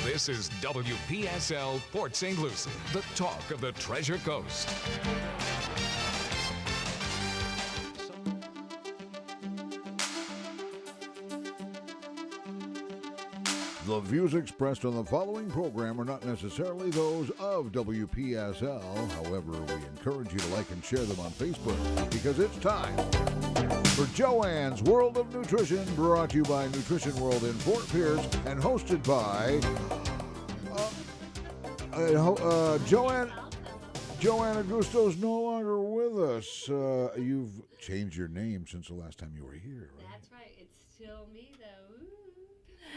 This is WPSL Port St. Lucie, the talk of the Treasure Coast. The views expressed on the following program are not necessarily those of WPSL. However, we encourage you to like and share them on Facebook because it's time for Joanne's World of Nutrition, brought to you by Nutrition World in Fort Pierce and hosted by Joanne Augusto is no longer with us. You've changed your name since the last time you were here, right? That's right. It's still me, though. Ooh.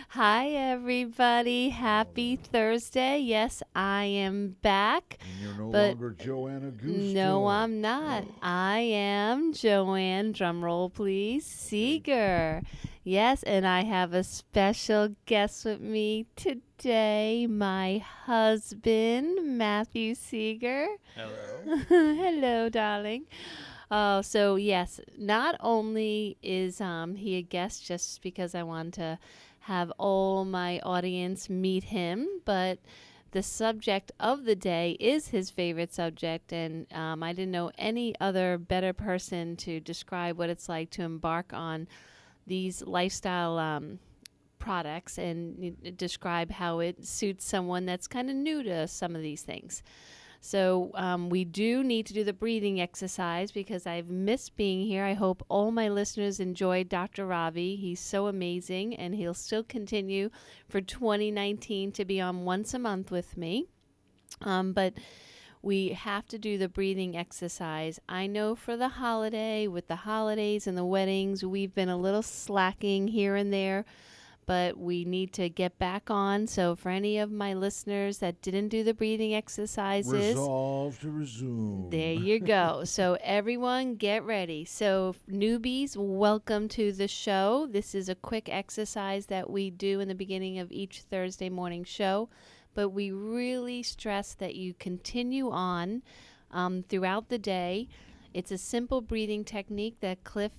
Hi, everybody. Happy Thursday. Yes, I am back. And you're no longer Joanne Augusto. No, I'm not. I am Joanne, drumroll please, Seegar. Yes, and I have a special guest with me today, my husband, Matthew Seegar. Hello. Hello, darling. So yes, not only is he a guest just because I want to have all my audience meet him, but the subject of the day is his favorite subject, and I didn't know any other better person to describe what it's like to embark on these lifestyle products and describe how it suits someone that's kind of new to some of these things. So we do need to do the breathing exercise because I've missed being here. I hope all my listeners enjoyed Dr. Ravi. He's so amazing, and he'll still continue for 2019 to be on once a month with me. But we have to do the breathing exercise. I know for the holiday, with the holidays and the weddings, we've been a little slacking here and there, but we need to get back on. So for any of my listeners that didn't do the breathing exercises, resolve to resume. There you go. So everyone get ready. So newbies, welcome to the show. This is a quick exercise that we do in the beginning of each Thursday morning show, but we really stress that you continue on throughout the day. It's a simple breathing technique that Cliff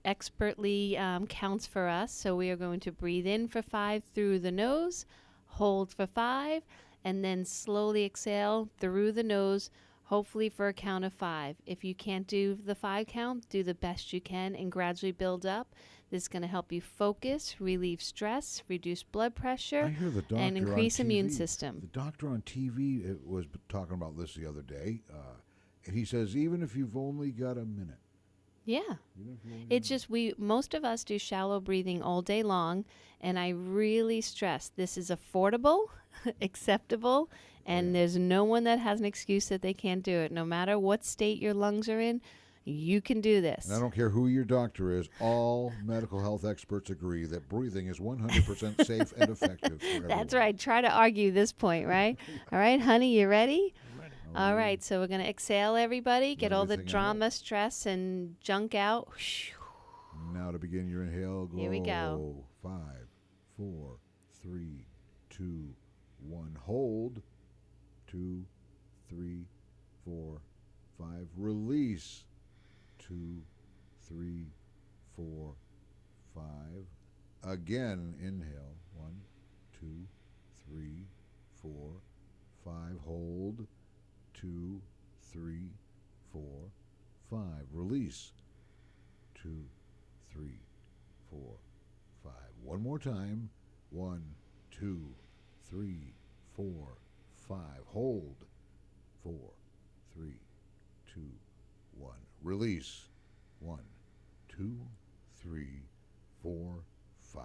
expertly counts for us. So we are going to breathe in for 5 through the nose, hold for 5, and then slowly exhale through the nose, hopefully for a count of 5. If you can't do the 5 count, do the best you can and gradually build up. This is going to help you focus, relieve stress, reduce blood pressure, I hear the doctor and increase on immune TV. system. The doctor on TV was talking about this the other day, and he says even if you've only got a minute. Yeah. It's just most of us do shallow breathing all day long, and I really stress this is affordable, acceptable, and there's no one that has an excuse that they can't do it. No matter what state your lungs are in, you can do this. And I don't care who your doctor is, all medical health experts agree that breathing is 100% safe and effective for everyone. That's right. Try to argue this point, right? All right, honey, you ready? Ready. All right, so we're going to exhale, everybody. Get all the everything drama, out. stress, and junk out. Now to begin your inhale, go. Here we go. 5, 4, 3, 2, 1. Hold. 2, 3, 4, 5. Release. 2, 3, 4, 5. Again, inhale. 1, 2, 3, 4, 5. Hold. 2, 3, 4, 5. Release. 2, 3, 4, 5. One more time. 1, 2, 3, 4, 5. Hold. 4, 3, 2, 1. Release. 1, 2, 3, 4, 5.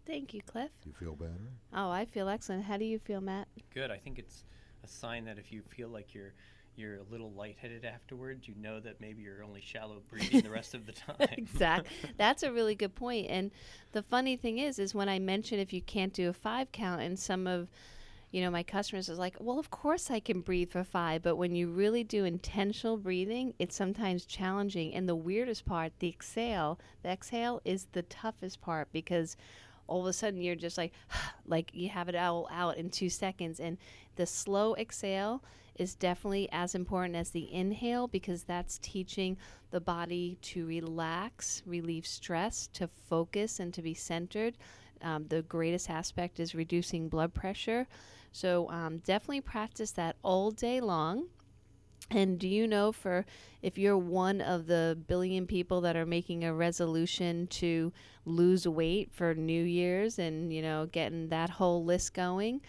Thank you, Cliff. You feel better? Oh, I feel excellent. How do you feel, Matt? Good. I think it's a sign that if you feel like you're a little lightheaded afterwards, you know that maybe you're only shallow breathing the rest of the time. Exactly. That's a really good point. And the funny thing is when I mention if you can't do a 5 count, and some of my customers is like, well, of course I can breathe for 5. But when you really do intentional breathing, it's sometimes challenging. And the weirdest part, the exhale is the toughest part because all of a sudden you're just like you have it all out in 2 seconds. And the slow exhale is definitely as important as the inhale because that's teaching the body to relax, relieve stress, to focus, and to be centered. The greatest aspect is reducing blood pressure. So definitely practice that all day long. And do you know, for if you're one of the billion people that are making a resolution to lose weight for New Year's and, getting that whole list going,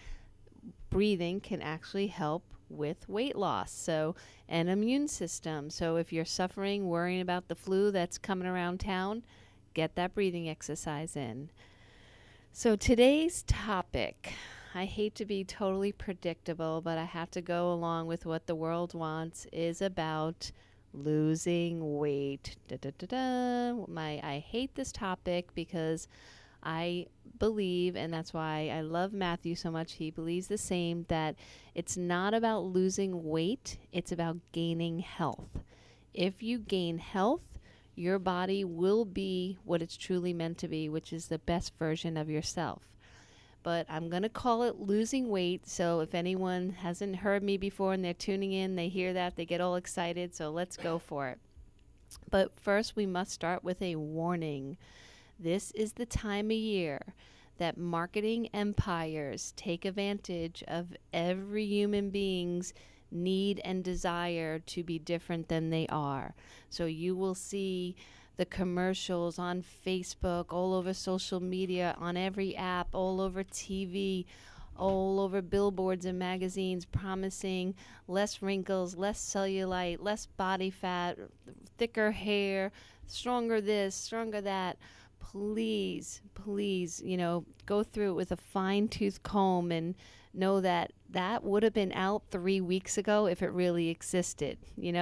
breathing can actually help with weight loss. So, an immune system. So, if you're suffering, worrying about the flu that's coming around town, get that breathing exercise in. So, today's topic, I hate to be totally predictable, but I have to go along with what the world wants, is about losing weight. I hate this topic because I believe, and that's why I love Matthew so much, he believes the same, that it's not about losing weight, it's about gaining health. If you gain health, your body will be what it's truly meant to be, which is the best version of yourself. But I'm going to call it losing weight. So if anyone hasn't heard me before and they're tuning in, they hear that, they get all excited. So let's go for it. But first, we must start with a warning. This is the time of year that marketing empires take advantage of every human being's need and desire to be different than they are. So you will see the commercials on Facebook, all over social media, on every app, all over TV, all over billboards and magazines promising less wrinkles, less cellulite, less body fat, thicker hair, stronger this, stronger that. Please, go through it with a fine-tooth comb and know that that would have been out 3 weeks ago if it really existed,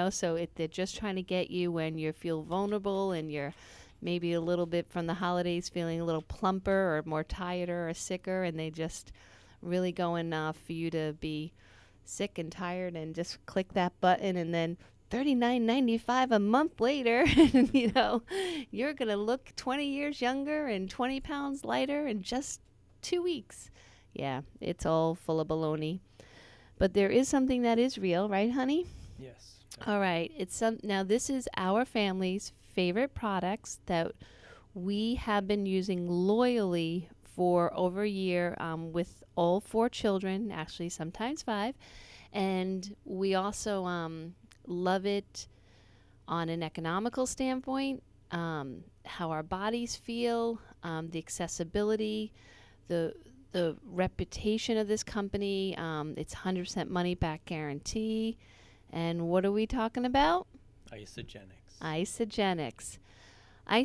So they're just trying to get you when you feel vulnerable and you're maybe a little bit from the holidays feeling a little plumper or more tired or sicker, and they just really going for you to be sick and tired and just click that button, and then $39.95 a month later, you're going to look 20 years younger and 20 pounds lighter in just 2 weeks. Yeah, it's all full of baloney. But there is something that is real, right, honey? Yes. All right. Now, this is our family's favorite products that we have been using loyally for over a year with all 4 children, actually sometimes 5. And we also love it on an economical standpoint, how our bodies feel, the accessibility, the reputation of this company. It's 100% money back guarantee. And what are we talking about? Isogenics. I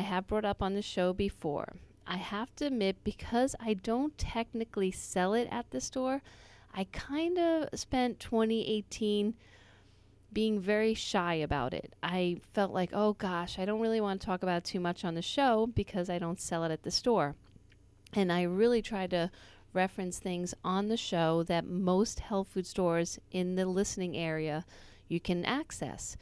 have brought up on the show before. I have to admit, because I don't technically sell it at the store, I kind of spent 2018 being very shy about it. I felt like, oh gosh, I don't really want to talk about it too much on the show because I don't sell it at the store. And I really tried to reference things on the show that most health food stores in the listening area you can access.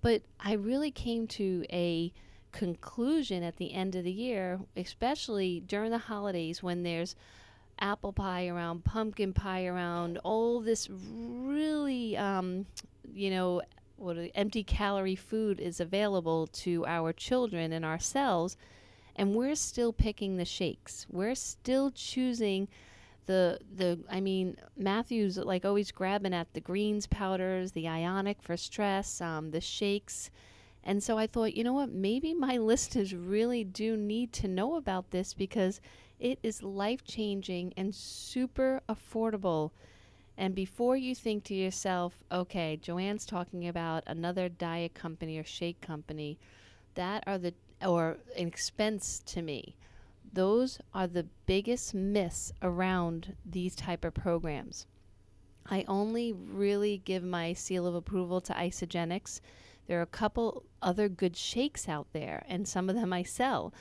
But I really came to a conclusion at the end of the year, especially during the holidays when there's apple pie around, pumpkin pie around, all this really, empty calorie food is available to our children and ourselves, and we're still picking the shakes. We're still choosing Matthew's like always grabbing at the greens powders, the ionic for stress, the shakes. And so I thought, you know what, maybe my listeners really do need to know about this because it is life-changing and super affordable. And before you think to yourself, okay, Joanne's talking about another diet company or shake company, or an expense to me. Those are the biggest myths around these type of programs. I only really give my seal of approval to Isogenics. There are a couple other good shakes out there, and some of them I sell.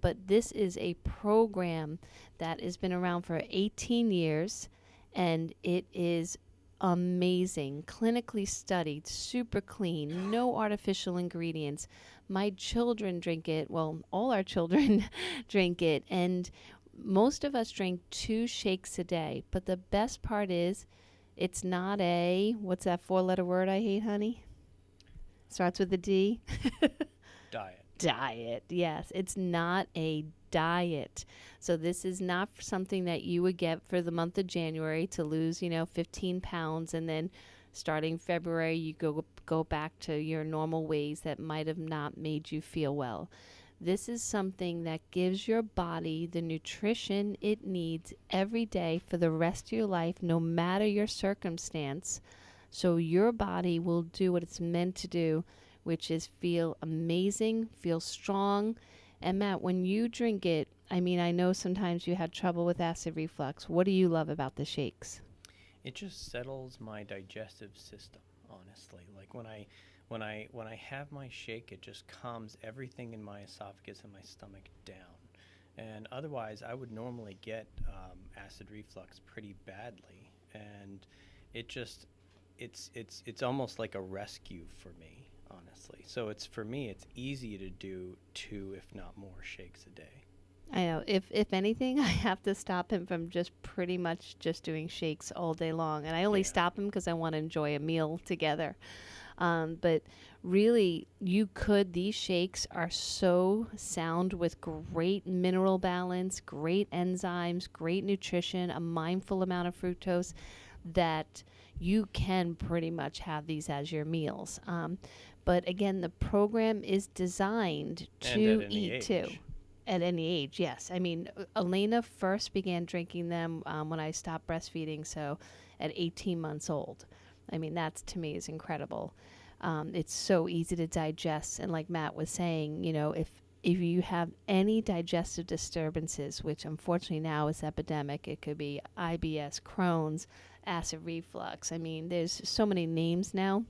But this is a program that has been around for 18 years, and it is amazing, clinically studied, super clean, no artificial ingredients. My children drink it. Well, all our children drink it, and most of us drink 2 shakes a day. But the best part is it's not what's that 4-letter word I hate, honey? Starts with a D. Diet. Diet, yes. It's not a diet. So this is not something that you would get for the month of January to lose, 15 pounds, and then starting February you go back to your normal ways that might have not made you feel well. This is something that gives your body the nutrition it needs every day for the rest of your life, no matter your circumstance. So your body will do what it's meant to do, which is feel amazing, feel strong. And Matt, when you drink it, I know sometimes you had trouble with acid reflux. What do you love about the shakes? It just settles my digestive system, honestly. Like when I have my shake, it just calms everything in my esophagus and my stomach down. And otherwise, I would normally get acid reflux pretty badly, and it's almost like a rescue for me, honestly. So for me, it's easy to do 2, if not more, shakes a day. I know. If anything, I have to stop him from just pretty much just doing shakes all day long. And I only stop him because I want to enjoy a meal together. But really, these shakes are so sound with great mineral balance, great enzymes, great nutrition, a mindful amount of fructose, that you can pretty much have these as your meals. But again, the program is designed to eat too. At any age, yes. Elena first began drinking them when I stopped breastfeeding, so at 18 months old. That to me is incredible. It's so easy to digest, and like Matt was saying, if you have any digestive disturbances, which unfortunately now is epidemic, it could be IBS, Crohn's, acid reflux. There's so many names now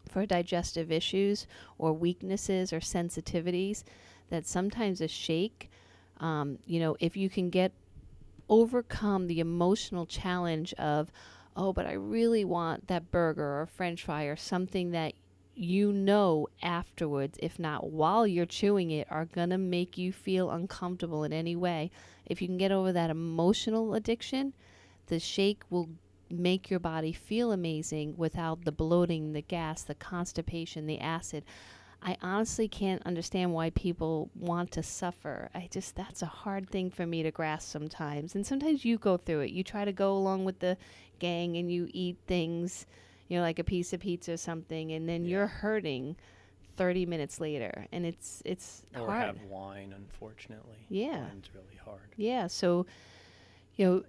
for digestive issues or weaknesses or sensitivities, that sometimes a shake, if you can overcome the emotional challenge of, oh, but I really want that burger or french fry or something that afterwards, if not while you're chewing it, are going to make you feel uncomfortable in any way. If you can get over that emotional addiction, the shake will make your body feel amazing without the bloating, the gas, the constipation, the acid. I honestly can't understand why people want to suffer. That's a hard thing for me to grasp sometimes. And sometimes you go through it. You try to go along with the gang and you eat things, like a piece of pizza or something, and then you're hurting 30 minutes later. And it's or hard. Have wine, unfortunately. Yeah. Wine's really hard. Yeah, so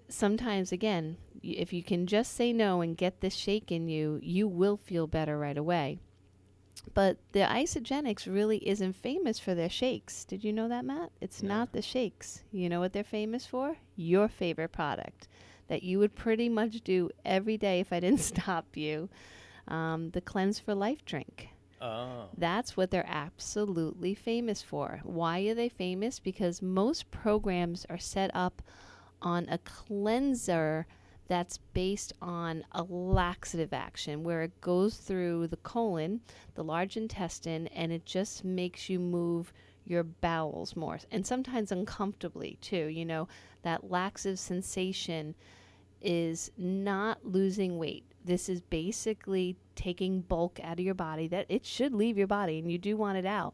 sometimes, again, if you can just say no and get this shake in you, you will feel better right away. But the Isogenics really isn't famous for their shakes. Did you know that, Matt? It's not the shakes. You know what they're famous for? Your favorite product that you would pretty much do every day if I didn't stop you. The Cleanse for Life drink. Oh. That's what they're absolutely famous for. Why are they famous? Because most programs are set up on a cleanser that's based on a laxative action, where it goes through the colon, the large intestine, and it just makes you move your bowels more, and sometimes uncomfortably too. That laxative sensation is not losing weight. This is basically taking bulk out of your body that it should leave your body, and you do want it out.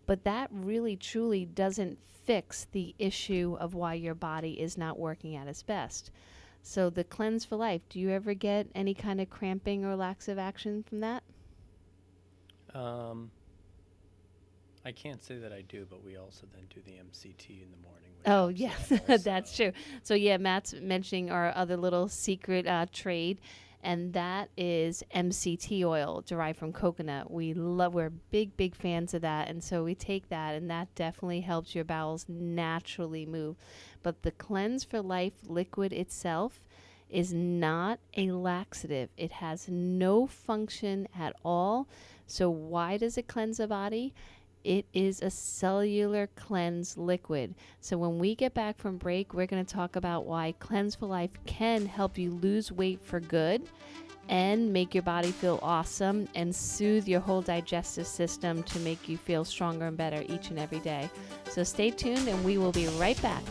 But that really truly doesn't fix the issue of why your body is not working at its best. So the Cleanse for Life, do you ever get any kind of cramping or laxative action from that? I can't say that I do, but we also then do the MCT in the morning. Oh, yes, that's true. So, Matt's mentioning our other little secret trade, and that is MCT oil derived from coconut. We're big fans of that, and so we take that, and that definitely helps your bowels naturally move. But the Cleanse for Life liquid itself is not a laxative. It has no function at all. So why does it cleanse the body? It is a cellular cleanse liquid. So when we get back from break, we're going to talk about why Cleanse for Life can help you lose weight for good and make your body feel awesome and soothe your whole digestive system to make you feel stronger and better each and every day. So stay tuned and we will be right back.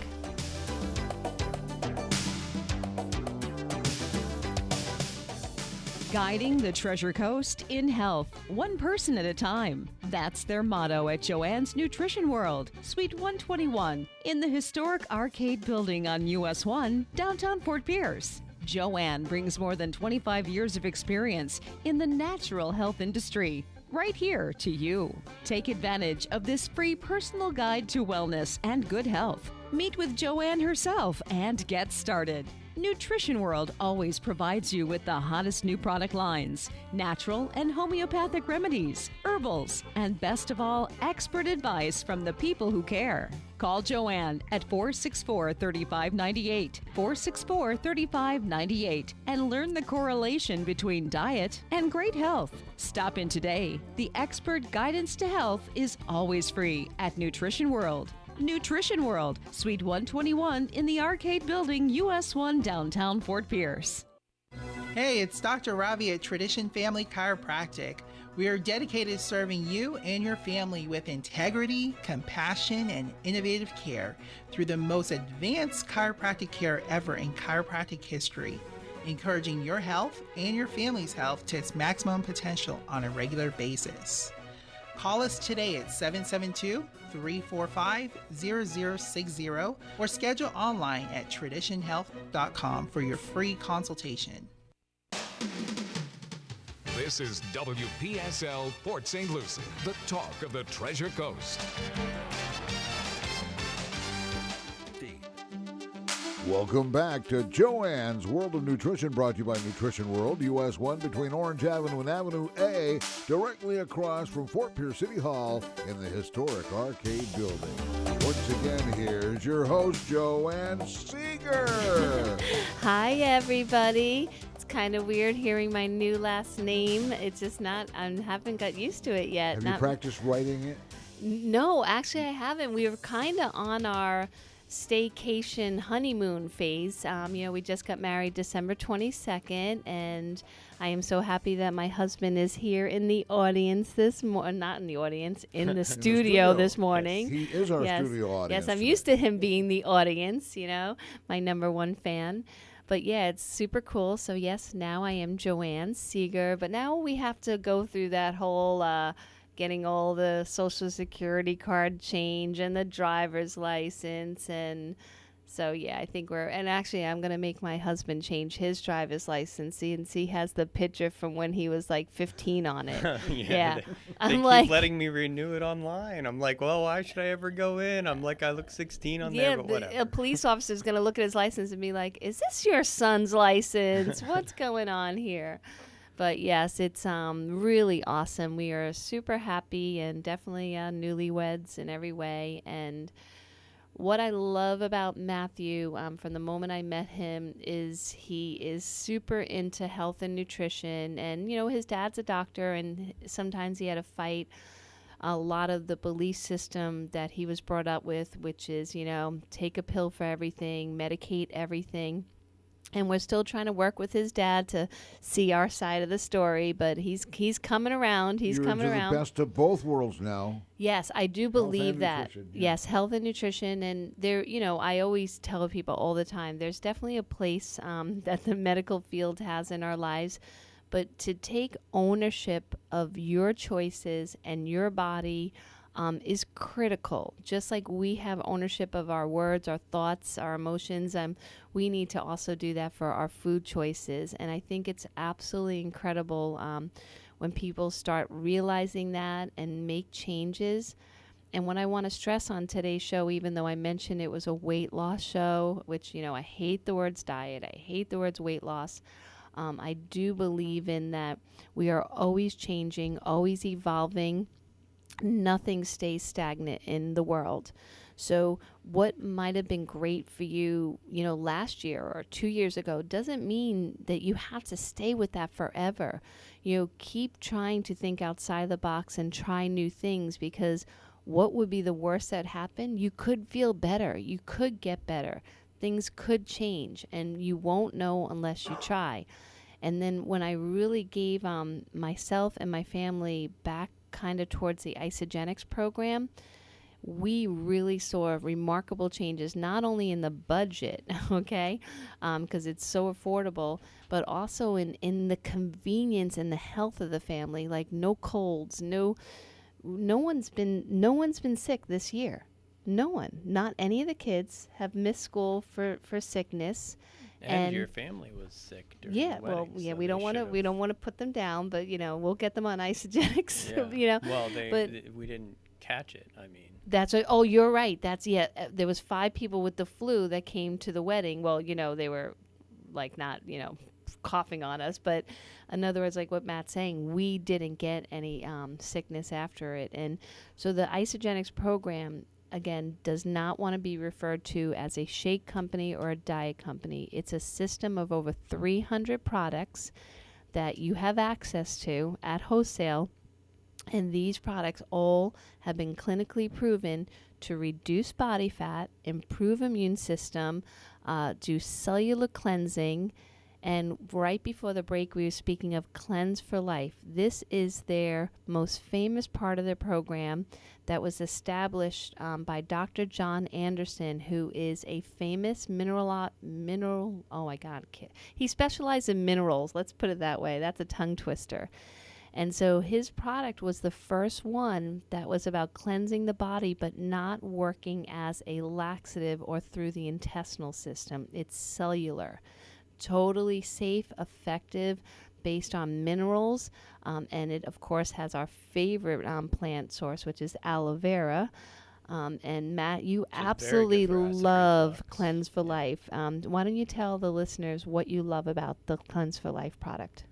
Guiding the Treasure Coast in health, one person at a time. That's their motto at Joanne's Nutrition World, Suite 121, in the historic arcade building on US 1, downtown Fort Pierce. Joanne brings more than 25 years of experience in the natural health industry, right here to you. Take advantage of this free personal guide to wellness and good health. Meet with Joanne herself and get started. Nutrition World always provides you with the hottest new product lines, natural and homeopathic remedies, herbals, and best of all, expert advice from the people who care. Call Joanne at 464-3598, 464-3598, and learn the correlation between diet and great health. Stop in today. The expert guidance to health is always free at Nutrition World. Nutrition World, Suite 121 in the Arcade Building, US 1, downtown Fort Pierce. Hey, it's Dr. Ravi at Tradition Family Chiropractic. We are dedicated to serving you and your family with integrity, compassion, and innovative care through the most advanced chiropractic care ever in chiropractic history, encouraging your health and your family's health to its maximum potential on a regular basis. Call us today at 772-345-0060 or schedule online at traditionhealth.com for your free consultation. This is WPSL Port St. Lucie, the talk of the Treasure Coast. Welcome back to Joanne's World of Nutrition, brought to you by Nutrition World, US 1, between Orange Avenue and Avenue A, directly across from Fort Pierce City Hall in the historic Arcade Building. Once again, here's your host, Joanne Seegar. Hi, everybody. It's kind of weird hearing my new last name. It's just not, I haven't got used to it yet. Have you practiced writing it? No, actually I haven't. We were kind of on our staycation honeymoon phase. We just got married December 22nd, and I am so happy that my husband is here in the audience this morning. Not in the audience, in the studio this morning. Yes, he is our studio audience. Yes, I'm used to him being the audience, my number one fan. But yeah, it's super cool. So yes, now I am Joanne Seegar, but now we have to go through that whole getting all the Social Security card change and the driver's license. And so, yeah, I think and actually I'm going to make my husband change his driver's license since he has the picture from when he was like 15 on it. Yeah. They keep letting me renew it online. I'm like, well, why should I ever go in? I'm like, I look 16 on there, but whatever. A police officer's going to look at his license and be like, is this your son's license? What's going on here? But yes, it's really awesome. We are super happy and definitely newlyweds in every way. And what I love about Matthew from the moment I met him is he is super into health and nutrition. And, his dad's a doctor, and sometimes he had to fight a lot of the belief system that he was brought up with, which is, take a pill for everything, medicate everything. And we're still trying to work with his dad to see our side of the story, but he's coming around. You're the best of both worlds now. Yes, I do believe that. Nutrition, yeah. Yes, health and nutrition, and there, I always tell people all the time, there's definitely a place that the medical field has in our lives, but to take ownership of your choices and your body is critical. Just like we have ownership of our words, our thoughts, our emotions, we need to also do that for our food choices. And I think it's absolutely incredible when people start realizing that and make changes. And what I want to stress on today's show, even though I mentioned it was a weight loss show, which, I hate the words diet, I hate the words weight loss. I do believe in that we are always changing, always evolving. Nothing stays stagnant in the world. So what might have been great for you, last year or 2 years ago doesn't mean that you have to stay with that forever. Keep trying to think outside the box and try new things, because what would be the worst that happened? You could feel better. You could get better. Things could change, and you won't know unless you try. And then when I really gave myself and my family back kind of towards the isogenics program, we really saw remarkable changes, not only in the budget, okay, because it's so affordable, but also in the convenience and the health of the family. Like no colds, no one's been sick this year. No one, not any of the kids have missed school for sickness. And your family was sick during the wedding, so we don't want to put them down, but we'll get them on isogenics. Well, we didn't catch it. I mean, that's right. Oh, you're right. There was 5 people with the flu that came to the wedding. Well, they were like not coughing on us, but in other words, like what Matt's saying, we didn't get any sickness after it. And so the isogenics program, again, does not want to be referred to as a shake company or a diet company. It's a system of over 300 products that you have access to at wholesale, and these products all have been clinically proven to reduce body fat, improve immune system, do cellular cleansing. And right before the break, we were speaking of Cleanse for Life. This is their most famous part of their program that was established by Dr. John Anderson, who is a famous he specialized in minerals. Let's put it that way. That's a tongue twister. And so his product was the first one that was about cleansing the body, but not working as a laxative or through the intestinal system. It's cellular. Totally safe, effective, based on minerals, and it of course has our favorite plant source, which is aloe vera. And Matt, you absolutely love Cleanse for Life. Why don't you tell the listeners what you love about the Cleanse for Life product?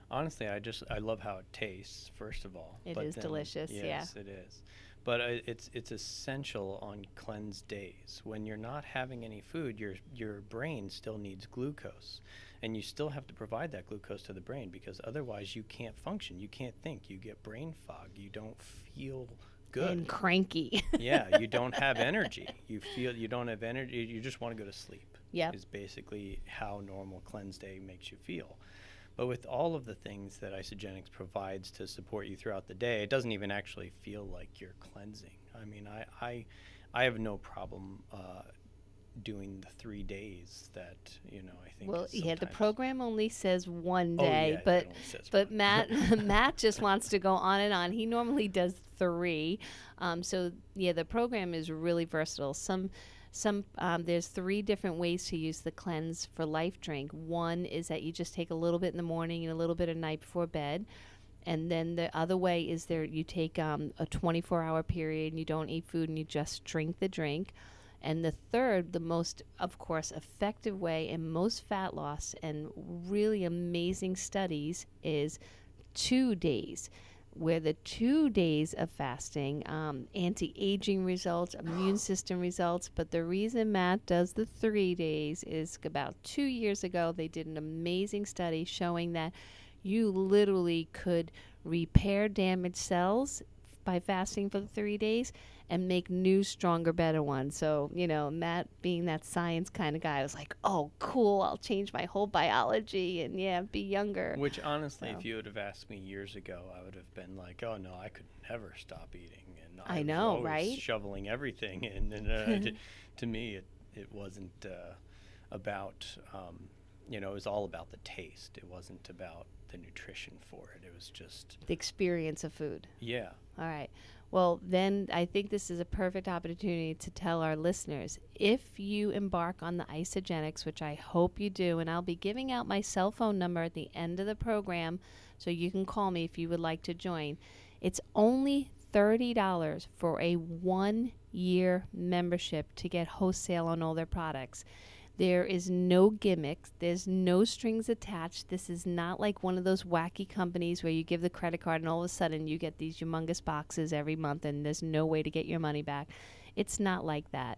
Honestly, I love how it tastes. First of all, it is delicious. Yes, it is. But it's essential on cleanse days. When you're not having any food, your brain still needs glucose. And you still have to provide that glucose to the brain, because otherwise you can't function. You can't think. You get brain fog. You don't feel good. And cranky. Yeah, you don't have energy. You don't have energy. You just want to go to sleep. Yeah. Is basically how normal cleanse day makes you feel. But with all of the things that Isogenics provides to support you throughout the day, it doesn't even actually feel like you're cleansing. I mean, I have no problem doing the 3 days that I think. Well, yeah, the program only says one Oh, day, yeah, but Matt just wants to go on and on. He normally does 3. So yeah, the program is really versatile. There's 3 different ways to use the Cleanse for Life drink. One is that you just take a little bit in the morning and a little bit at night before bed. And then the other way is you take a 24-hour period and you don't eat food and you just drink the drink. And the third, the most, of course, effective way in most fat loss and really amazing studies is 2 days, where the 2 days of fasting, anti-aging results, immune system results. But the reason Matt does the 3 days is about 2 years ago, they did an amazing study showing that you literally could repair damaged cells by fasting for the 3 days and make new, stronger, better ones. So, Matt being that science kind of guy, I was like, oh, cool, I'll change my whole biology and, be younger. Which, honestly, if you would have asked me years ago, I would have been like, oh, no, I could never stop eating. And I know, right? Shoveling everything. And to me, it wasn't about, it was all about the taste. It wasn't about the nutrition for it. It was just the experience of food. Yeah. All right. Well, then I think this is a perfect opportunity to tell our listeners, if you embark on the Isogenics, which I hope you do, and I'll be giving out my cell phone number at the end of the program, so you can call me if you would like to join. It's only $30 for a 1-year membership to get wholesale on all their products. There is no gimmicks. There's no strings attached. This is not like one of those wacky companies where you give the credit card and all of a sudden you get these humongous boxes every month and there's no way to get your money back. It's not like that.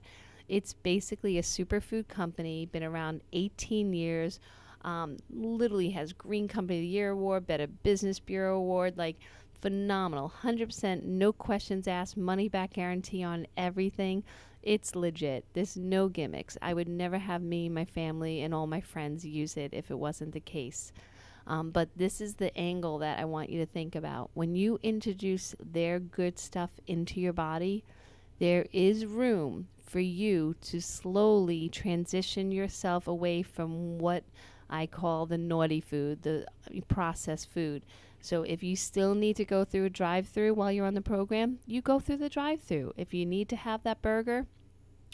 It's basically a superfood company, been around 18 years, literally has Green Company of the Year Award, Better Business Bureau Award, like phenomenal. 100%, no questions asked, money back guarantee on everything. It's legit. There's no gimmicks. I would never have me, my family, and all my friends use it if it wasn't the case. But this is the angle that I want you to think about. When you introduce their good stuff into your body, there is room for you to slowly transition yourself away from what I call the naughty food, the processed food. So if you still need to go through a drive-through while you're on the program, you go through the drive-through. If you need to have that burger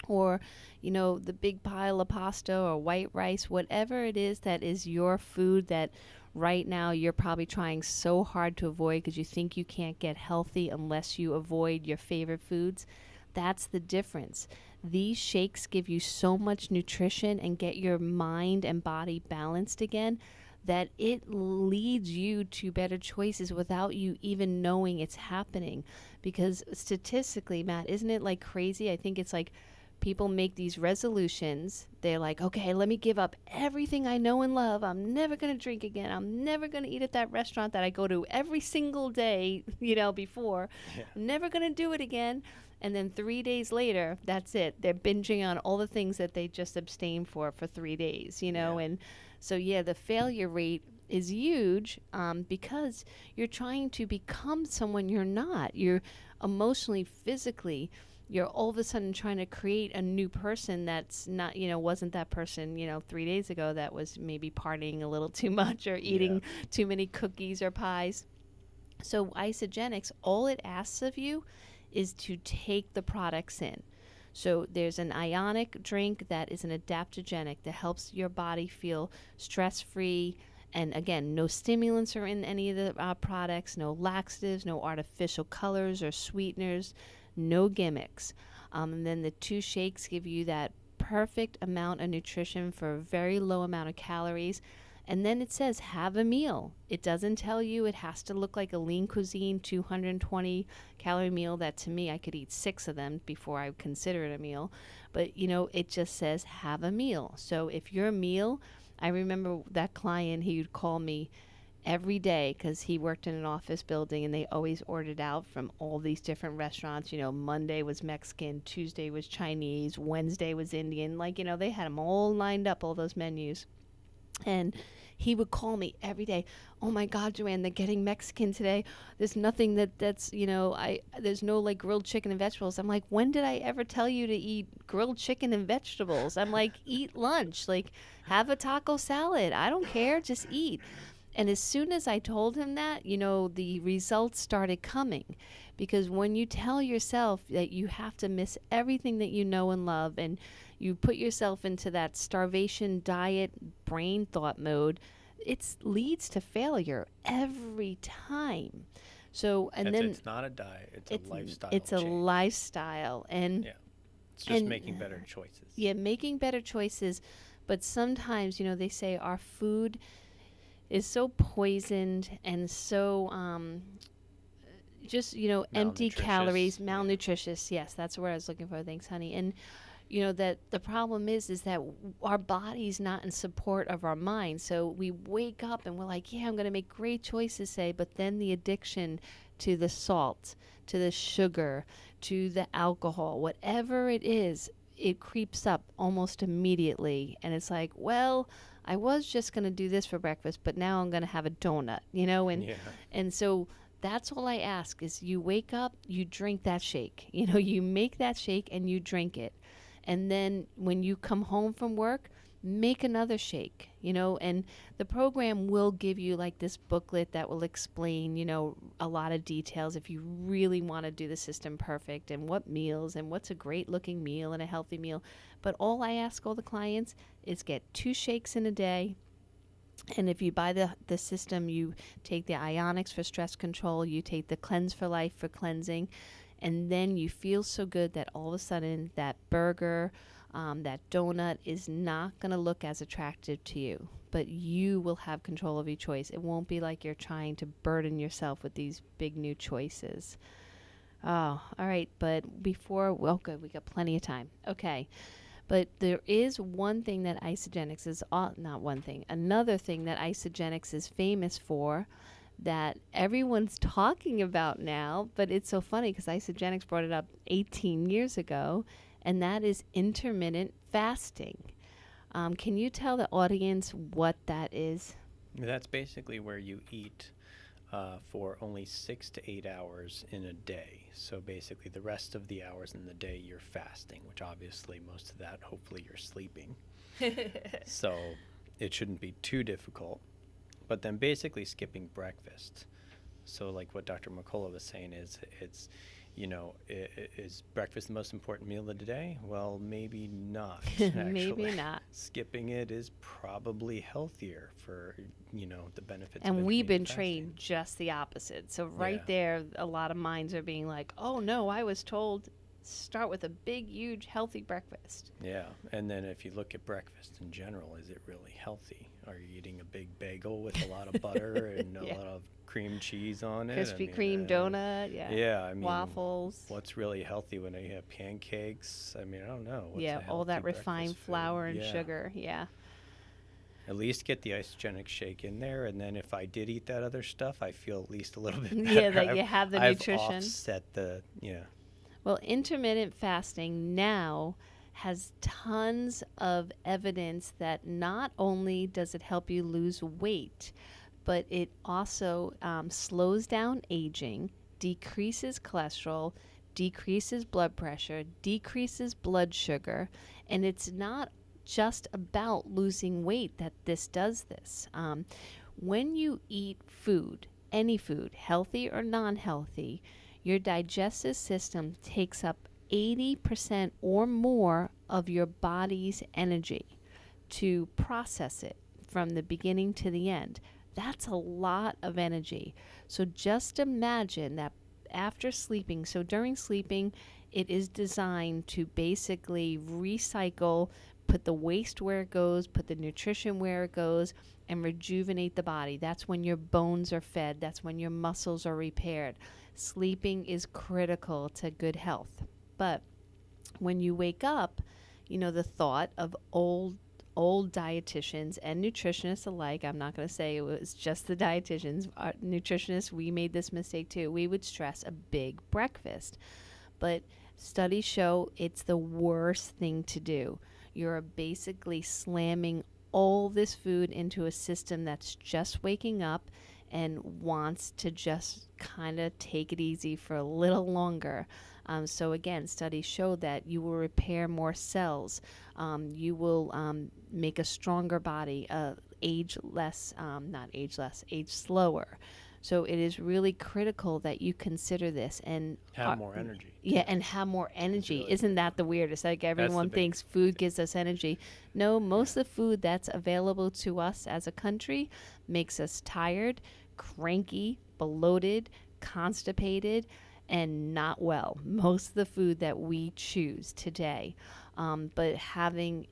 or, the big pile of pasta or white rice, whatever it is that is your food that right now you're probably trying so hard to avoid because you think you can't get healthy unless you avoid your favorite foods, that's the difference. These shakes give you so much nutrition and get your mind and body balanced again that it leads you to better choices without you even knowing it's happening. Because statistically, Matt, isn't it like crazy? I think it's like people make these resolutions. They're like, okay, let me give up everything I know and love. I'm never going to drink again. I'm never going to eat at that restaurant that I go to every single day, before. Yeah. I'm never going to do it again. And then 3 days later, that's it. They're binging on all the things that they just abstained for 3 days, Yeah. And so, the failure rate is huge because you're trying to become someone you're not. You're emotionally, physically, you're all of a sudden trying to create a new person that's not, wasn't that person, 3 days ago that was maybe partying a little too much or eating too many cookies or pies. So Isagenix, all it asks of you is to take the products in. So there's an ionic drink that is an adaptogenic that helps your body feel stress-free. And again, no stimulants are in any of the products, no laxatives, no artificial colors or sweeteners, no gimmicks. And then the 2 shakes give you that perfect amount of nutrition for a very low amount of calories. And then it says, have a meal. It doesn't tell you it has to look like a lean cuisine, 220 calorie meal that to me, I could eat 6 of them before I would consider it a meal. But, it just says, have a meal. So if your meal, I remember that client, he would call me every day because he worked in an office building and they always ordered out from all these different restaurants. Monday was Mexican, Tuesday was Chinese, Wednesday was Indian. They had them all lined up, all those menus. And he would call me every day. Oh my God, Joanne, they're getting Mexican today. There's nothing that's there's no grilled chicken and vegetables. I'm like, when did I ever tell you to eat grilled chicken and vegetables? I'm like, eat lunch, have a taco salad. I don't care, just eat. And as soon as I told him that, the results started coming. Because when you tell yourself that you have to miss everything that you know and love, and you put yourself into that starvation diet brain thought mode, it leads to failure every time. So, it's not a diet, it's a lifestyle. It's a lifestyle. And it's just making better choices. Yeah, making better choices. But sometimes, they say our food is so poisoned and so empty calories, malnutritious. Yes, that's what I was looking for. Thanks, honey. And that the problem is that our body's not in support of our mind. So we wake up and we're like, yeah, I'm going to make great choices, but then the addiction to the salt, to the sugar, to the alcohol, whatever it is, it creeps up almost immediately. And it's like, well, I was just going to do this for breakfast, but now I'm going to have a donut, and so that's all I ask is you wake up, you drink that shake, you make that shake and you drink it. And then when you come home from work, make another shake, and the program will give you this booklet that will explain, a lot of details if you really want to do the system perfect and what meals and what's a great looking meal and a healthy meal. But all I ask all the clients is get 2 shakes in a day. And if you buy the system, you take the Ionics for stress control, you take the Cleanse for Life for cleansing, and then you feel so good that all of a sudden that burger, that donut is not going to look as attractive to you, but you will have control of your choice. It won't be like you're trying to burden yourself with these big new choices. Oh, all right. But good, we got plenty of time. Okay. But there is one thing that Isagenix is, another thing that Isagenix is famous for that everyone's talking about now, but it's so funny because Isagenix brought it up 18 years ago, and that is intermittent fasting. Can you tell the audience what that is? That's basically where you eat for only 6 to 8 hours in a day. So basically the rest of the hours in the day you're fasting, which obviously most of that hopefully you're sleeping. So it shouldn't be too difficult. But then basically skipping breakfast. So like what Dr. McCullough was saying is is breakfast the most important meal of the day? Well, maybe not. Actually. Maybe not. Skipping it is probably healthier for, the benefits of And we've been intermittent trained fasting. just the opposite. So right Yeah. there, a lot of minds are being like, oh no, I was told start with a big, huge, healthy breakfast. Yeah, and then if you look at breakfast in general, is it really healthy? Are you eating a big bagel with a lot of butter and Yeah. a lot of cream cheese on it? Krispy Kreme donut, Yeah, I mean, waffles. what's really healthy when you have pancakes? I mean, I don't know. What's Yeah, a all that healthy refined breakfast food? flour and Yeah. sugar. Yeah. At least get the isogenic shake in there, and then if I did eat that other stuff, I feel at least a little bit better. Yeah, that you have the I've nutrition. offset the, Well, intermittent fasting now has tons of evidence that not only does it help you lose weight, but it also slows down aging, decreases cholesterol, decreases blood pressure, decreases blood sugar, and it's not just about losing weight that this does this. When you eat food, any food, healthy or non-healthy, your digestive system takes up 80% or more of your body's energy to process it from the beginning to the end. That's a lot of energy. So just imagine that after sleeping, so during sleeping, it is designed to basically recycle, put the waste where it goes, put the nutrition where it goes, and rejuvenate the body. That's when your bones are fed. That's when your muscles are repaired. Sleeping is critical to good health. But when you wake up, the thought of old dietitians and nutritionists alike, I'm not going to say it was just the dietitians, nutritionists, we made this mistake too. We would stress a big breakfast. But studies show it's the worst thing to do. You're basically slamming all this food into a system that's just waking up and wants to just kind of take it easy for a little longer. So again, studies show that you will repair more cells. You will make a stronger body, age slower. So it is really critical that you consider this and have more energy. Yeah, and have more energy. really Isn't that the weirdest? Like everyone thinks food gives us energy. No, most of the food that's available to us as a country makes us tired, cranky, bloated, constipated, and not well. Most of the food that we choose today. But having,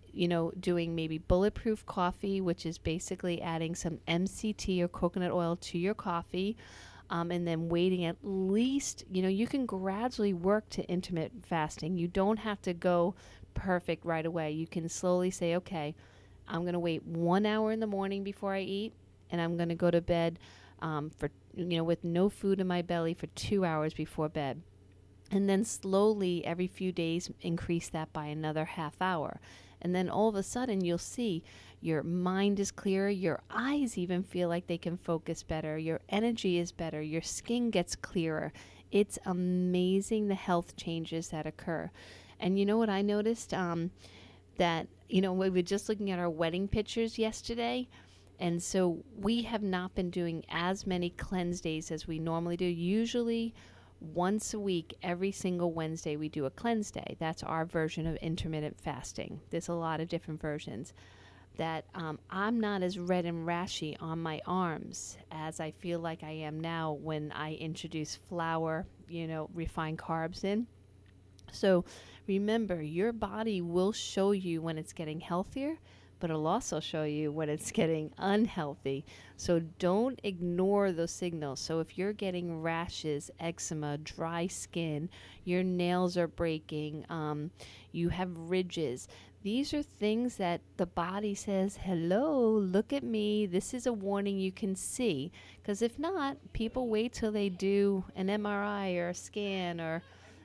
doing maybe bulletproof coffee, which is basically adding some MCT or coconut oil to your coffee, and then waiting at least, you can gradually work to intermittent fasting. You don't have to go perfect right away. You can slowly say, okay, I'm going to wait 1 hour in the morning before I eat, and I'm going to go to bed with no food in my belly for 2 hours before bed. And then slowly, every few days, increase that by another half hour. And then all of a sudden, you'll see your mind is clearer. Your eyes even feel like they can focus better. Your energy is better. Your skin gets clearer. It's amazing the health changes that occur. And you know what I noticed? That, we were just looking at our wedding pictures yesterday. And so we have not been doing as many cleanse days as we normally do. Usually, once a week, every single Wednesday, we do a cleanse day. That's our version of intermittent fasting. There's a lot of different versions. That I'm not as red and rashy on my arms as I feel like I am now when I introduce flour, refined carbs in. So remember, your body will show you when it's getting healthier, but it'll also show you when it's getting unhealthy. So don't ignore those signals. So if you're getting rashes, eczema, dry skin, your nails are breaking, you have ridges, these are things that the body says, hello, look at me. This is a warning you can see. Because if not, people wait till they do an MRI or a scan or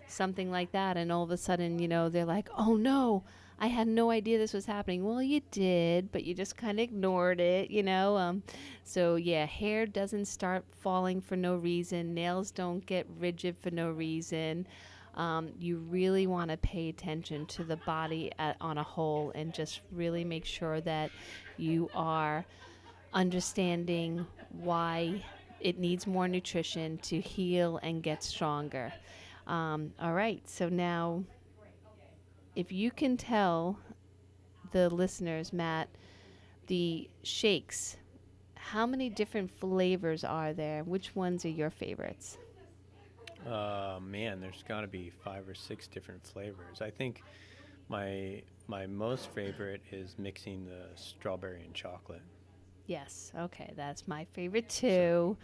something like that. And all of a sudden, they're like, oh no, I had no idea this was happening. Well, you did, but you just kind of ignored it, you know? So, yeah, hair doesn't start falling for no reason. Nails don't get rigid for no reason. You really want to pay attention to the body on a whole and just really make sure that you are understanding why it needs more nutrition to heal and get stronger. All right, so now if you can tell the listeners, Matt, the shakes, how many different flavors are there? Which ones are your favorites? Man, there's got to be 5 or 6 different flavors. I think my most favorite is mixing the strawberry and chocolate. Yes, okay, that's my favorite too.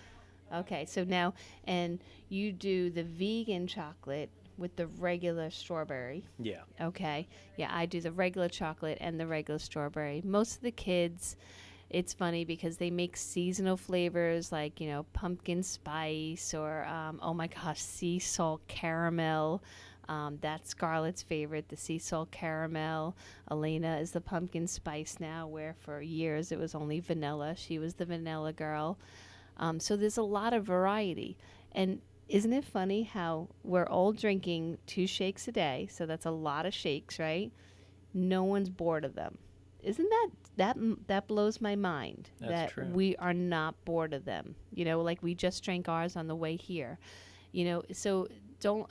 Okay, so now, and you do the vegan chocolate with the regular strawberry. Yeah. Okay, yeah, I do the regular chocolate and the regular strawberry. Most of the kids, it's funny because they make seasonal flavors like, you know, pumpkin spice or, oh my gosh, sea salt caramel. That's Scarlett's favorite, the sea salt caramel. Elena is the pumpkin spice now, where for years it was only vanilla. She was the vanilla girl. So there's a lot of variety. And isn't it funny how we're all drinking 2 shakes a day? So that's a lot of shakes, right? No one's bored of them. Isn't that blows my mind? That's that true. We are not bored of them. You know, like we just drank ours on the way here. You know, so don't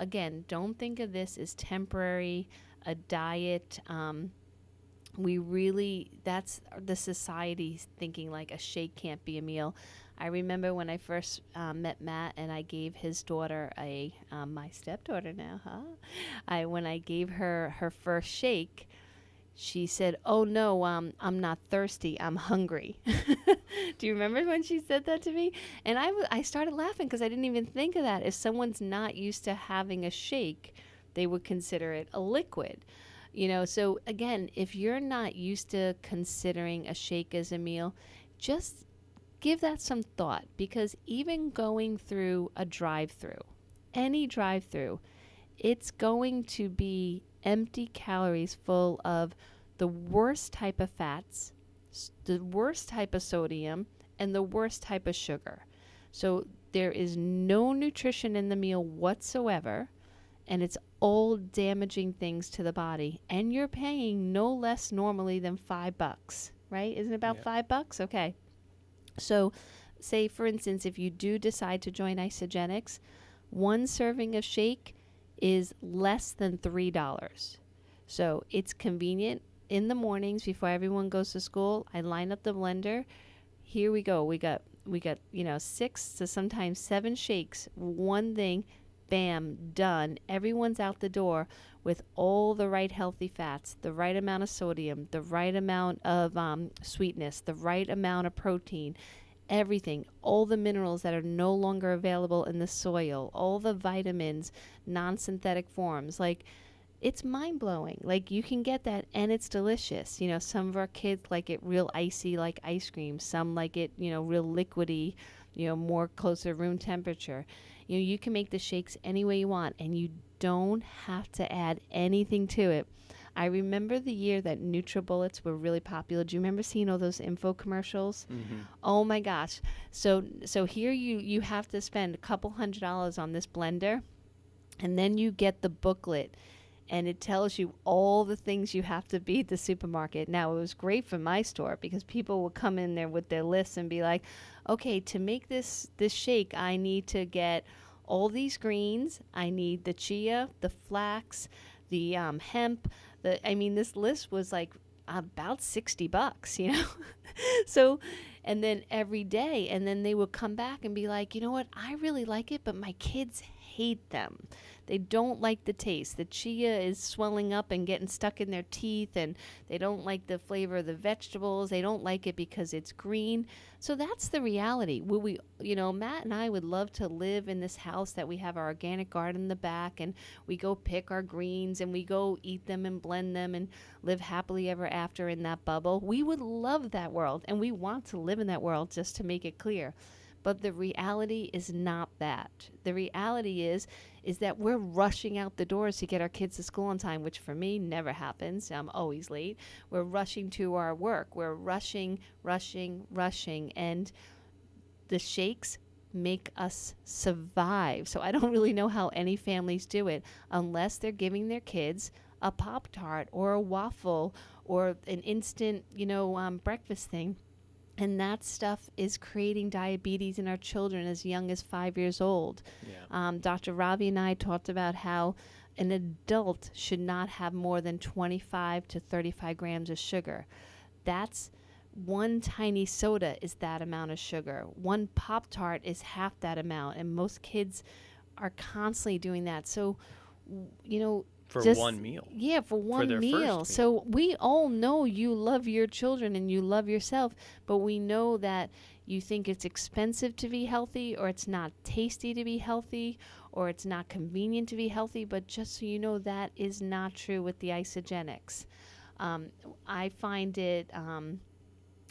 think of this as temporary, a diet. That's the society thinking like a shake can't be a meal. I remember when I first met Matt and I gave his daughter my stepdaughter now, when I gave her her first shake, she said, "Oh no, I'm not thirsty, I'm hungry." Do you remember when she said that to me? And I started laughing because I didn't even think of that. If someone's not used to having a shake, they would consider it a liquid. You know, so again, if you're not used to considering a shake as a meal, just give that some thought, because even going through a drive-through, any drive-through, it's going to be empty calories full of the worst type of fats, the worst type of sodium, and the worst type of sugar. So there is no nutrition in the meal whatsoever, and it's all damaging things to the body. And you're paying no less normally than $5, right? Isn't it about $5? Okay. So say, for instance, if you do decide to join Isogenics, 1 serving of shake is less than $3. So it's convenient. In the mornings before everyone goes to school, I line up the blender. Here we go. We got 6 to sometimes 7 shakes, 1 thing, bam, done. Everyone's out the door with all the right healthy fats, the right amount of sodium, the right amount of sweetness, the right amount of protein, everything, all the minerals that are no longer available in the soil, all the vitamins, non-synthetic forms. Like, it's mind-blowing. Like, you can get that and it's delicious. You know, some of our kids like it real icy like ice cream. Some like it, real liquidy, more closer to room temperature. You can make the shakes any way you want, and you don't have to add anything to it. I remember the year that NutriBullets were really popular. Do you remember seeing all those info commercials? Mm-hmm. Oh my gosh. So here you have to spend a couple $100 on this blender, and then you get the booklet, and it tells you all the things you have to be at the supermarket. Now, it was great for my store because people would come in there with their lists and be like, okay, to make this shake, I need to get all these greens. I need the chia, the flax, the hemp. This list was like about $60, So, and then every day, and then they would come back and be like, you know what, I really like it, but my kids hate them. They don't like the taste. The chia is swelling up and getting stuck in their teeth, and they don't like the flavor of the vegetables. They don't like it because it's green. So that's the reality. Matt and I would love to live in this house that we have our organic garden in the back, and we go pick our greens and we go eat them and blend them and live happily ever after in that bubble. We would love that world, and we want to live in that world, just to make it clear. But the reality is not that. The reality is is that we're rushing out the doors to get our kids to school on time, which for me never happens. I'm always late. We're rushing to our work. We're rushing. And the shakes make us survive. So I don't really know how any families do it unless they're giving their kids a Pop-Tart or a waffle or an instant, breakfast thing. And that stuff is creating diabetes in our children as young as 5 years old. Yeah. Dr. Ravi and I talked about how an adult should not have more than 25 to 35 grams of sugar. That's one tiny soda is that amount of sugar. One Pop-Tart is half that amount. And most kids are constantly doing that. So, For just, one meal. Yeah, for one their meal. first So we all know you love your children and you love yourself, but we know that you think it's expensive to be healthy, or it's not tasty to be healthy, or it's not convenient to be healthy. But just so you know, that is not true with the isogenics. I find it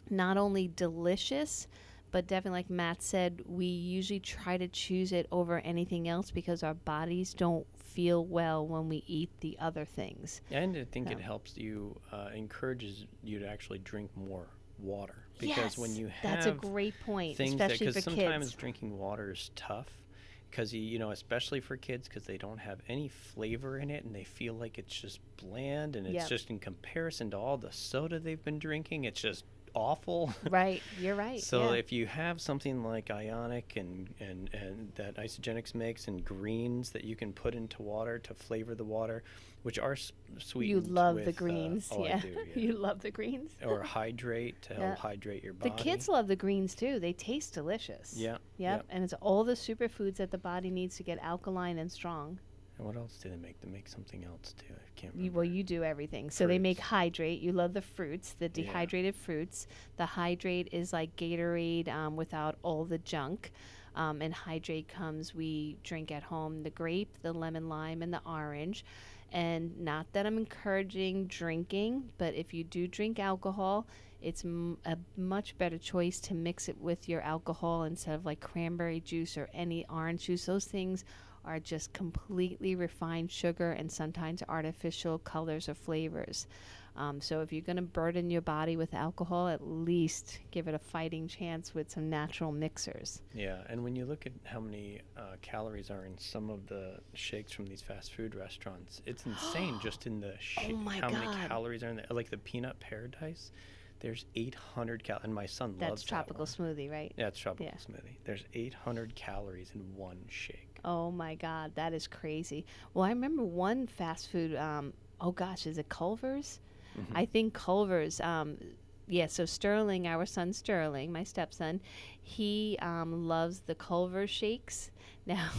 not only delicious, but definitely, like Matt said, we usually try to choose it over anything else because our bodies don't feel well when we eat the other things. And I think it helps you, encourages you to actually drink more water. Because Yes, when you have that's a great point, things especially because for sometimes kids. drinking water is tough. Because, especially for kids, because they don't have any flavor in it and they feel like it's just bland and it's Yep. just in comparison to all the soda they've been drinking, it's just awful. Right, you're right. So yeah. if you have something like Ionic and that Isogenics makes and greens that you can put into water to flavor the water, which are You sweetened love with, the greens, oh, yeah. I do, yeah. You love the greens. Or hydrate to Yeah. help hydrate your The body. kids love the greens too. They taste delicious. Yeah, Yep. yep. And it's all the superfoods that the body needs to get alkaline and strong. And what else do they make? They make something else too. I can't remember. Well, you do everything. So they make Fruits. hydrate. You love the fruits, the Yeah. dehydrated fruits. The hydrate is like Gatorade without all the junk. And hydrate comes, we drink at home, the grape, the lemon lime, and the orange. And not that I'm encouraging drinking, but if you do drink alcohol, it's a much better choice to mix it with your alcohol instead of like cranberry juice or any orange juice. Those things are just completely refined sugar and sometimes artificial colors or flavors. So if you're going to burden your body with alcohol, at least give it a fighting chance with some natural mixers. Yeah, and when you look at how many calories are in some of the shakes from these fast food restaurants, it's insane just in the shake. my how many God. calories are in there? Like the peanut paradise, there's 800 calories, and my son That's loves tropical that one. smoothie, right? Yeah, it's tropical Yeah. smoothie. There's 800 calories in one shake. Oh my God, that is crazy. Well, I remember one fast food, oh gosh, is it Culver's? Mm-hmm. I think Culver's, so Sterling, our son Sterling, my stepson, he loves the Culver's shakes. Now,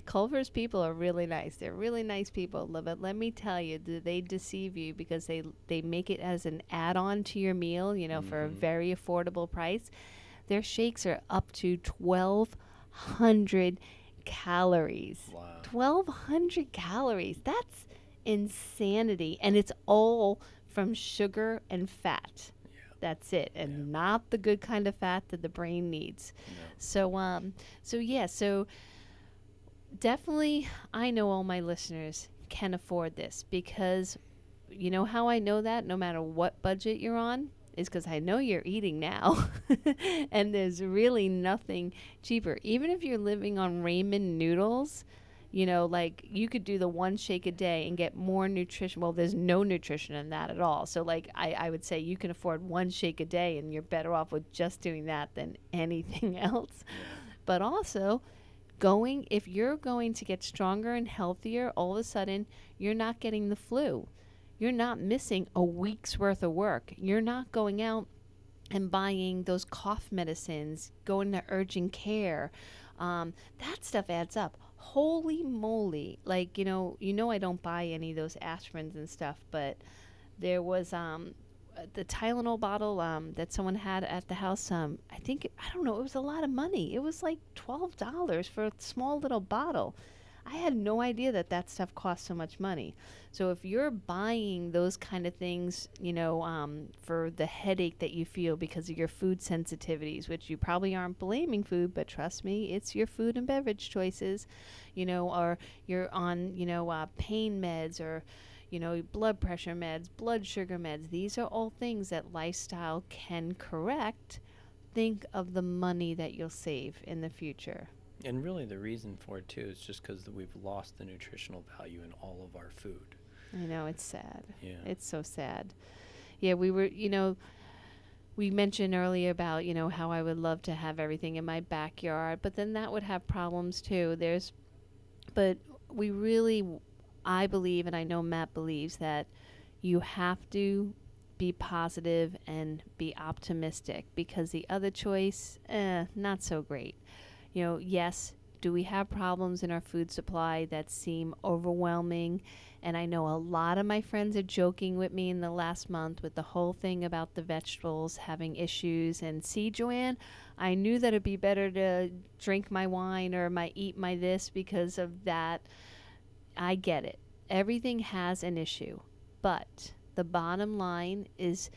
Culver's people are really nice. They're really nice people. But let me tell you, they deceive you because they make it as an add-on to your meal, for a very affordable price. Their shakes are up to 1,200 calories. Wow. 1,200 calories. That's insanity. And it's all from sugar and fat. Yeah. That's it. And not the good kind of fat that the brain needs. No. So definitely I know all my listeners can afford this because you know how I know that no matter what budget you're on is because I know you're eating now. And there's really nothing cheaper. Even if you're living on ramen noodles, like you could do the one shake a day and get more nutrition. Well, there's no nutrition in that at all. So like I would say you can afford one shake a day and you're better off with just doing that than anything else. But also if you're going to get stronger and healthier, all of a sudden you're not getting the flu. You're not missing a week's worth of work. You're not going out and buying those cough medicines, going to urgent care. That stuff adds up. Holy moly. Like, I don't buy any of those aspirins and stuff, but there was the Tylenol bottle that someone had at the house. I don't know, it was a lot of money. It was like $12 for a small little bottle. I had no idea that that stuff costs so much money. So if you're buying those kind of things, for the headache that you feel because of your food sensitivities, which you probably aren't blaming food, but trust me, it's your food and beverage choices, or you're on, pain meds or, blood pressure meds, blood sugar meds. These are all things that lifestyle can correct. Think of the money that you'll save in the future. And really the reason for it, too, is just because we've lost the nutritional value in all of our food. I know, it's sad. Yeah. It's so sad. Yeah, we were, we mentioned earlier about, how I would love to have everything in my backyard, but then that would have problems, too. But we really, I believe, and I know Matt believes, that you have to be positive and be optimistic, because the other choice, not so great. Yes, do we have problems in our food supply that seem overwhelming? And I know a lot of my friends are joking with me in the last month with the whole thing about the vegetables having issues. And see, Joanne, I knew that it'd be better to drink my wine or eat my this because of that. I get it. Everything has an issue. But the bottom line is,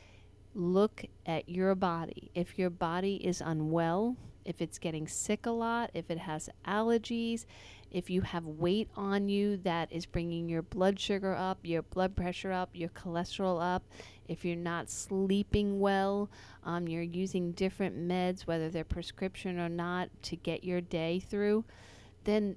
look at your body. If your body is unwell, if it's getting sick a lot, if it has allergies, if you have weight on you that is bringing your blood sugar up, your blood pressure up, your cholesterol up, if you're not sleeping well, you're using different meds, whether they're prescription or not, to get your day through, then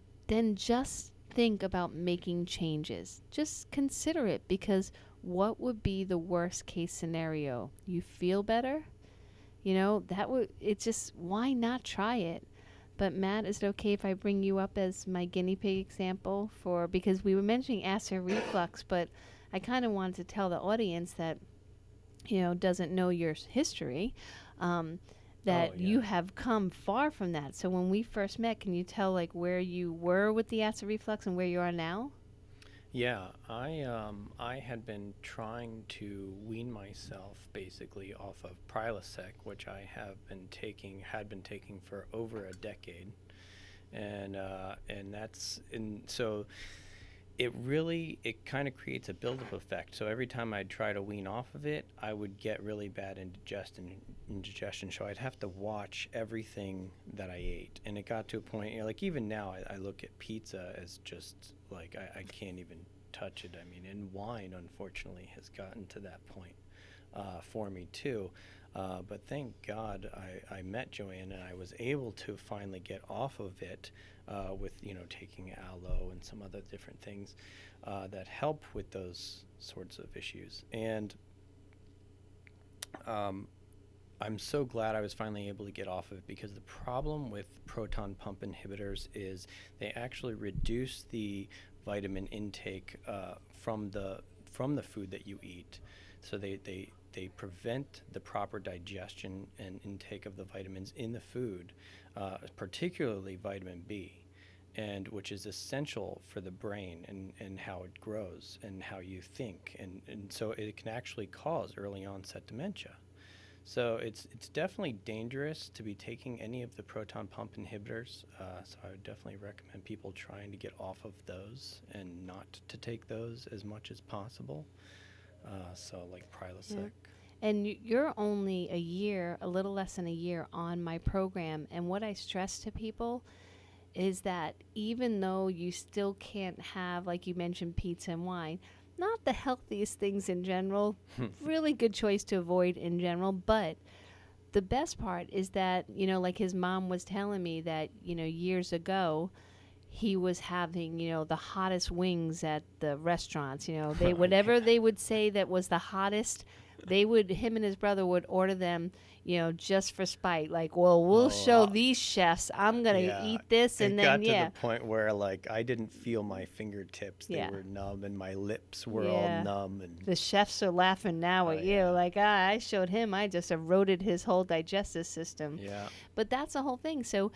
just think about making changes. Just consider it, because what would be the worst case scenario? You feel better? Why not try it? But Matt, is it okay if I bring you up as my guinea pig example because we were mentioning acid reflux, but I kind of wanted to tell the audience that, doesn't know your history, that you have come far from that. So when we first met, can you tell where you were with the acid reflux and where you are now? Yeah, I had been trying to wean myself basically off of Prilosec, which I had been taking for over a decade, and so it kind of creates a buildup effect. So every time I'd try to wean off of it, I would get really bad indigestion. So I'd have to watch everything that I ate, and it got to a point, even now I look at pizza as just I can't even touch it. And wine, unfortunately, has gotten to that point for me too. But thank God I met Joanne, and I was able to finally get off of it with taking aloe and some other different things that help with those sorts of issues. And I'm so glad I was finally able to get off of it, because the problem with proton pump inhibitors is they actually reduce the vitamin intake from the food that you eat. So they prevent the proper digestion and intake of the vitamins in the food, particularly vitamin B, and which is essential for the brain and how it grows and how you think. And so it can actually cause early onset dementia. So it's definitely dangerous to be taking any of the proton pump inhibitors. So I would definitely recommend people trying to get off of those and not to take those as much as possible. So like Prilosec. Yeah. And you're only a little less than a year on my program. And what I stress to people is that even though you still can't have, like you mentioned, pizza and wine, not the healthiest things in general, really good choice to avoid in general. But the best part is that, like his mom was telling me that, years ago, he was having, the hottest wings at the restaurants, whatever they would say that was the hottest, him and his brother would order them, just for spite. We'll show these chefs. I'm going to eat this. And then, it got to the point where, I didn't feel my fingertips. They were numb, and my lips were all numb. And the chefs are laughing now at you. I showed him. I just eroded his whole digestive system. Yeah. But that's the whole thing. So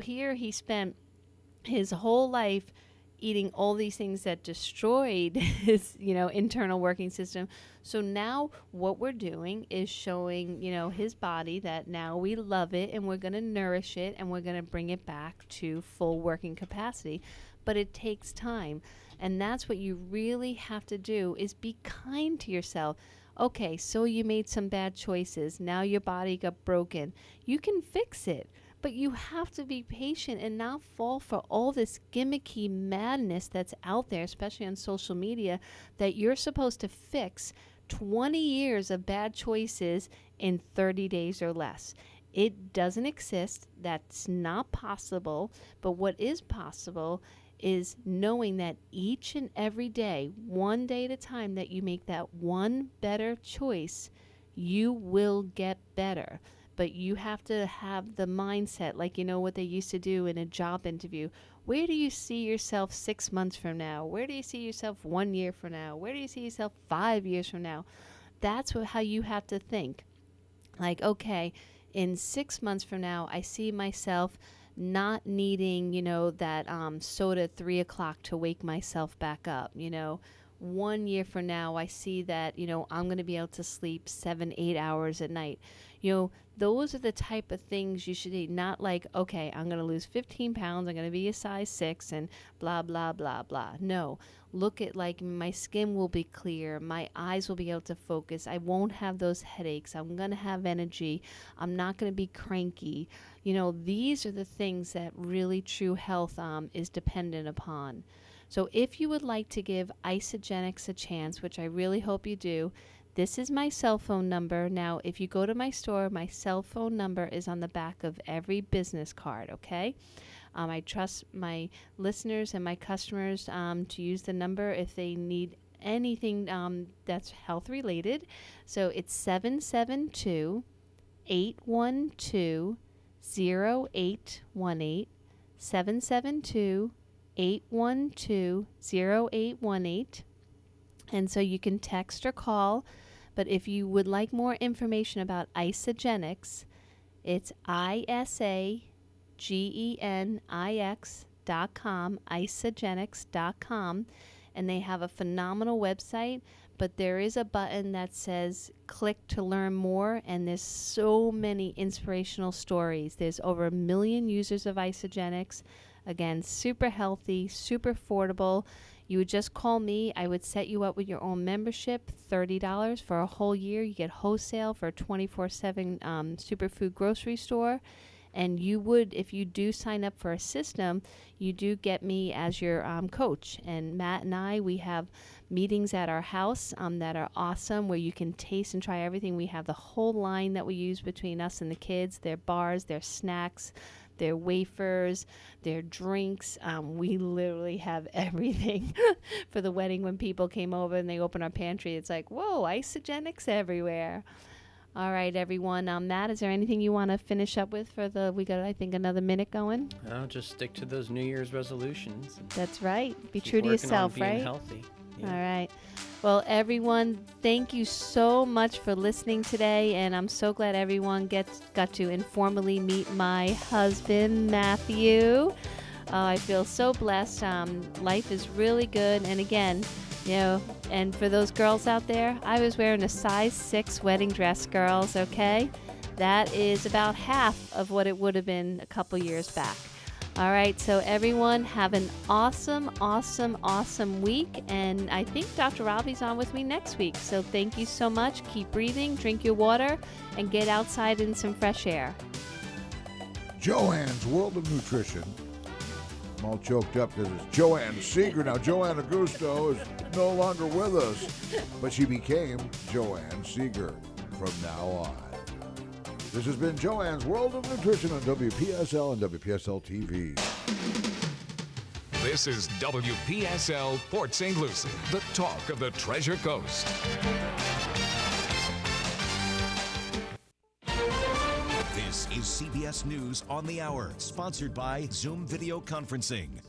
here he spent his whole life eating all these things that destroyed his, internal working system. So now what we're doing is showing, his body that now we love it, and we're going to nourish it, and we're going to bring it back to full working capacity. but it takes time. And that's what you really have to do, is be kind to yourself. Okay, so you made some bad choices. Now your body got broken. You can fix it, but you have to be patient and not fall for all this gimmicky madness that's out there, especially on social media, that you're supposed to fix 20 years of bad choices in 30 days or less. It doesn't exist. That's not possible. But what is possible is knowing that each and every day, one day at a time, that you make that one better choice, you will get better. But you have to have the mindset, like, you know, what they used to do in a job interview. Where do you see yourself 6 months from now? Where do you see yourself 1 year from now? Where do you see yourself 5 years from now? That's how you have to think. Like, okay, in 6 months from now, I see myself not needing, you know, that soda at 3 o'clock to wake myself back up. You know, 1 year from now, I see that, you know, I'm going to be able to sleep 7-8 hours at night. You know, those are the type of things you should eat. Not like, okay, I'm going to lose 15 pounds. I'm going to be a size 6 and blah, blah, blah, blah. No, look at, like, my skin will be clear. My eyes will be able to focus. I won't have those headaches. I'm going to have energy. I'm not going to be cranky. You know, these are the things that really true health is dependent upon. So if you would like to give Isagenix a chance, which I really hope you do, this is my cell phone number. Now, if you go to my store, my cell phone number is on the back of every business card, okay? I trust my listeners and my customers to use the number if they need anything that's health related. So it's 772-812-0818, 772-812-0818. And so you can text or call. But if you would like more information about Isagenix, it's ISAGENIX.com, Isagenix.com. And they have a phenomenal website. But there is a button that says click to learn more. And there's so many inspirational stories. There's over 1 million users of Isagenix. Again, super healthy, super affordable. You would just call me. I would set you up with your own membership, $30 for a whole year. You get wholesale for a 24/7 superfood grocery store. And you would, if you do sign up for a system, you do get me as your coach. And Matt and I, we have meetings at our house that are awesome, where you can taste and try everything. We have the whole line that we use between us and the kids, their bars, their snacks, their wafers, their drinks. We literally have everything for the wedding. When people came over and they opened our pantry, it's like, whoa, Isagenix everywhere. All right, everyone. Matt, is there anything you want to finish up with we got, I think, another minute going? I'll just stick to those New Year's resolutions. That's right. Be Keep true to working yourself, on being right? Healthy. Yeah. All right. Well, everyone, thank you so much for listening today, and I'm so glad everyone got to informally meet my husband, Matthew. I feel so blessed. Life is really good, and again, you know, and for those girls out there, I was wearing a size 6 wedding dress, girls, okay? That is about half of what it would have been a couple years back. All right, so everyone have an awesome, awesome, awesome week. And I think Dr. Robbie's on with me next week. So thank you so much. Keep breathing, drink your water, and get outside in some fresh air. Joanne's World of Nutrition. I'm all choked up because it's Joanne Seegar. Now, Joanne Augusto is no longer with us, but she became Joanne Seegar from now on. This has been Joanne's World of Nutrition on WPSL and WPSL TV. This is WPSL Port St. Lucie, the talk of the Treasure Coast. This is CBS News on the Hour, sponsored by Zoom Video Conferencing.